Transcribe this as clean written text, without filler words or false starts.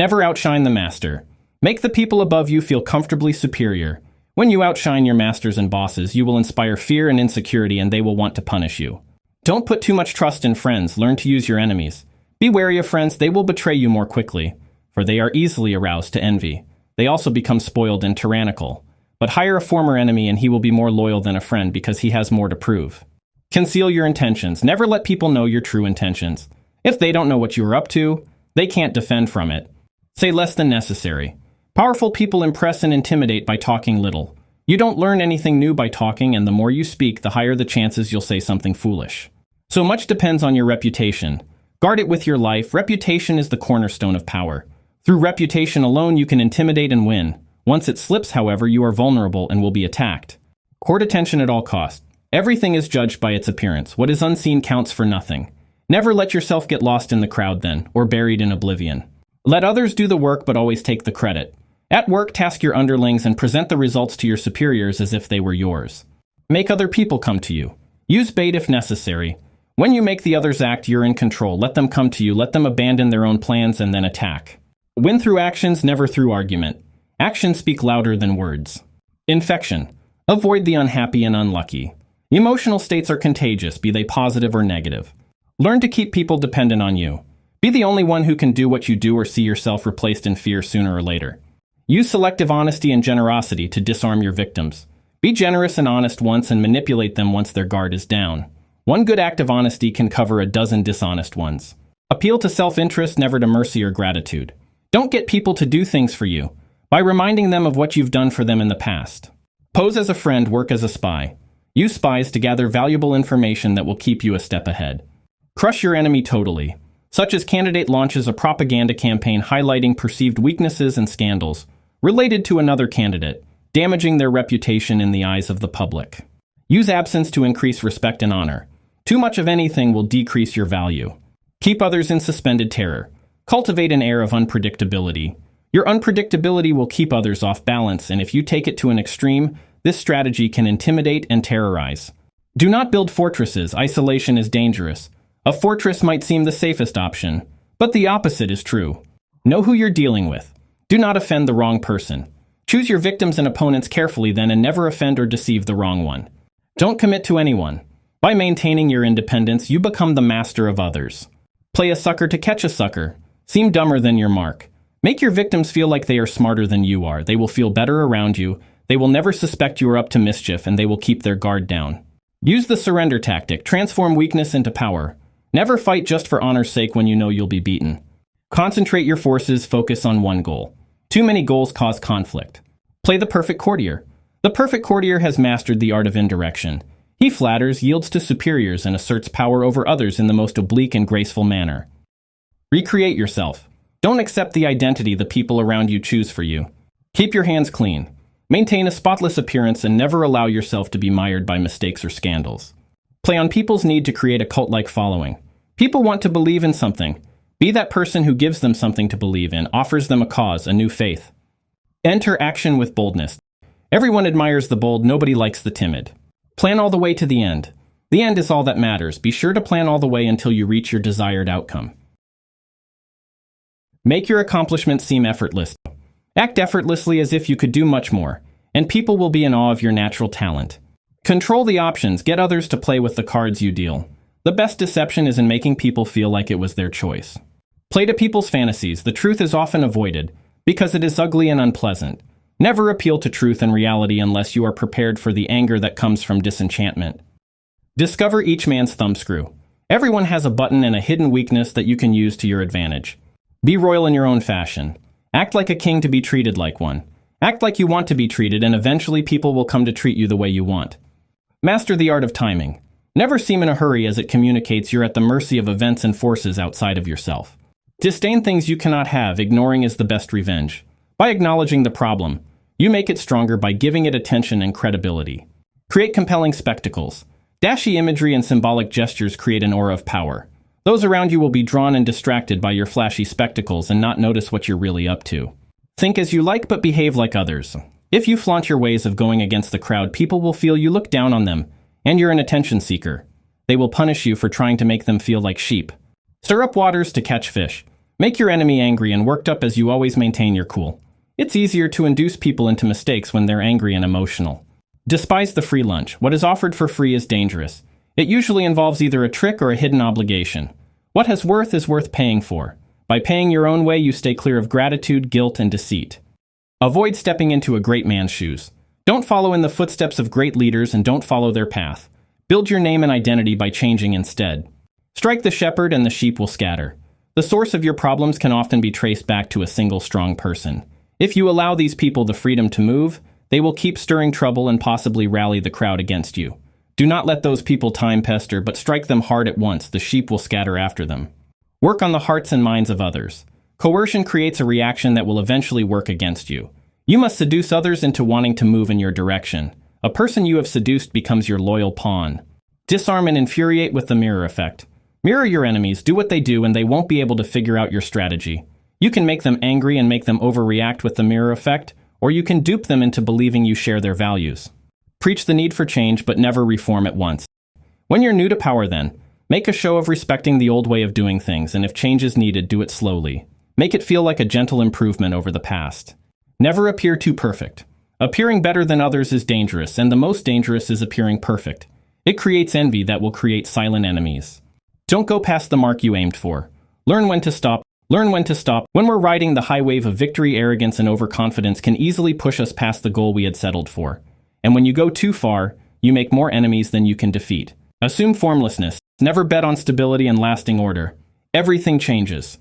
Never outshine the master. Make the people above you feel comfortably superior. When you outshine your masters and bosses, you will inspire fear and insecurity, and they will want to punish you. Don't put too much trust in friends. Learn to use your enemies. Be wary of friends. They will betray you more quickly, for they are easily aroused to envy. They also become spoiled and tyrannical. But hire a former enemy and he will be more loyal than a friend because he has more to prove. Conceal your intentions. Never let people know your true intentions. If they don't know what you are up to, they can't defend from it. Say less than necessary. Powerful people impress and intimidate by talking little. You don't learn anything new by talking, and the more you speak, the higher the chances you'll say something foolish. So much depends on your reputation. Guard it with your life. Reputation is the cornerstone of power. Through reputation alone, you can intimidate and win. Once it slips, however, you are vulnerable and will be attacked. Court attention at all costs. Everything is judged by its appearance. What is unseen counts for nothing. Never let yourself get lost in the crowd then, or buried in oblivion. Let others do the work, but always take the credit. At work, task your underlings and present the results to your superiors as if they were yours. Make other people come to you. Use bait if necessary. When you make the others act, you're in control. Let them come to you. Let them abandon their own plans and then attack. Win through actions, never through argument. Actions speak louder than words. Infection. Avoid the unhappy and unlucky. Emotional states are contagious, be they positive or negative. Learn to keep people dependent on you. Be the only one who can do what you do, or see yourself replaced in fear sooner or later. Use selective honesty and generosity to disarm your victims. Be generous and honest once and manipulate them once their guard is down. One good act of honesty can cover a dozen dishonest ones. Appeal to self-interest, never to mercy or gratitude. Don't get people to do things for you by reminding them of what you've done for them in the past. Pose as a friend, work as a spy. Use spies to gather valuable information that will keep you a step ahead. Crush your enemy totally. Such as candidate launches a propaganda campaign highlighting perceived weaknesses and scandals related to another candidate, damaging their reputation in the eyes of the public. Use absence to increase respect and honor. Too much of anything will decrease your value. Keep others in suspended terror. Cultivate an air of unpredictability. Your unpredictability will keep others off balance, and if you take it to an extreme, this strategy can intimidate and terrorize. Do not build fortresses. Isolation is dangerous. A fortress might seem the safest option, but the opposite is true. Know who you're dealing with. Do not offend the wrong person. Choose your victims and opponents carefully then, and never offend or deceive the wrong one. Don't commit to anyone. By maintaining your independence, you become the master of others. Play a sucker to catch a sucker. Seem dumber than your mark. Make your victims feel like they are smarter than you are. They will feel better around you. They will never suspect you are up to mischief, and they will keep their guard down. Use the surrender tactic. Transform weakness into power. Never fight just for honor's sake when you know you'll be beaten. Concentrate your forces. Focus on one goal. Too many goals cause conflict. Play the perfect courtier. The perfect courtier has mastered the art of indirection. He flatters, yields to superiors, and asserts power over others in the most oblique and graceful manner. Recreate yourself. Don't accept the identity the people around you choose for you. Keep your hands clean. Maintain a spotless appearance and never allow yourself to be mired by mistakes or scandals. Play on people's need to create a cult-like following. People want to believe in something. Be that person who gives them something to believe in, offers them a cause, a new faith. Enter action with boldness. Everyone admires the bold, nobody likes the timid. Plan all the way to the end. The end is all that matters. Be sure to plan all the way until you reach your desired outcome. Make your accomplishments seem effortless. Act effortlessly as if you could do much more, and people will be in awe of your natural talent. Control the options. Get others to play with the cards you deal. The best deception is in making people feel like it was their choice. Play to people's fantasies. The truth is often avoided because it is ugly and unpleasant. Never appeal to truth and reality unless you are prepared for the anger that comes from disenchantment. Discover each man's thumbscrew. Everyone has a button and a hidden weakness that you can use to your advantage. Be royal in your own fashion. Act like a king to be treated like one. Act like you want to be treated, and eventually people will come to treat you the way you want. Master the art of timing. Never seem in a hurry, as it communicates you're at the mercy of events and forces outside of yourself. Disdain things you cannot have. Ignoring is the best revenge. By acknowledging the problem, you make it stronger by giving it attention and credibility. Create compelling spectacles. Dashy imagery and symbolic gestures create an aura of power. Those around you will be drawn and distracted by your flashy spectacles and not notice what you're really up to. Think as you like, but behave like others. If you flaunt your ways of going against the crowd, people will feel you look down on them, and you're an attention seeker. They will punish you for trying to make them feel like sheep. Stir up waters to catch fish. Make your enemy angry and worked up as you always maintain your cool. It's easier to induce people into mistakes when they're angry and emotional. Despise the free lunch. What is offered for free is dangerous. It usually involves either a trick or a hidden obligation. What has worth is worth paying for. By paying your own way, you stay clear of gratitude, guilt, and deceit. Avoid stepping into a great man's shoes. Don't follow in the footsteps of great leaders and don't follow their path. Build your name and identity by changing instead. Strike the shepherd and the sheep will scatter. The source of your problems can often be traced back to a single strong person. If you allow these people the freedom to move, they will keep stirring trouble and possibly rally the crowd against you. Do not let those people time pester, but strike them hard at once. The sheep will scatter after them. Work on the hearts and minds of others. Coercion creates a reaction that will eventually work against you. You must seduce others into wanting to move in your direction. A person you have seduced becomes your loyal pawn. Disarm and infuriate with the mirror effect. Mirror your enemies, do what they do, and they won't be able to figure out your strategy. You can make them angry and make them overreact with the mirror effect, or you can dupe them into believing you share their values. Preach the need for change, but never reform at once. When you're new to power then, make a show of respecting the old way of doing things, and if change is needed, do it slowly. Make it feel like a gentle improvement over the past. Never appear too perfect. Appearing better than others is dangerous, and the most dangerous is appearing perfect. It creates envy that will create silent enemies. Don't go past the mark you aimed for. Learn when to stop. Learn when to stop. When we're riding the high wave of victory, arrogance and overconfidence can easily push us past the goal we had settled for. And when you go too far, you make more enemies than you can defeat. Assume formlessness. Never bet on stability and lasting order. Everything changes.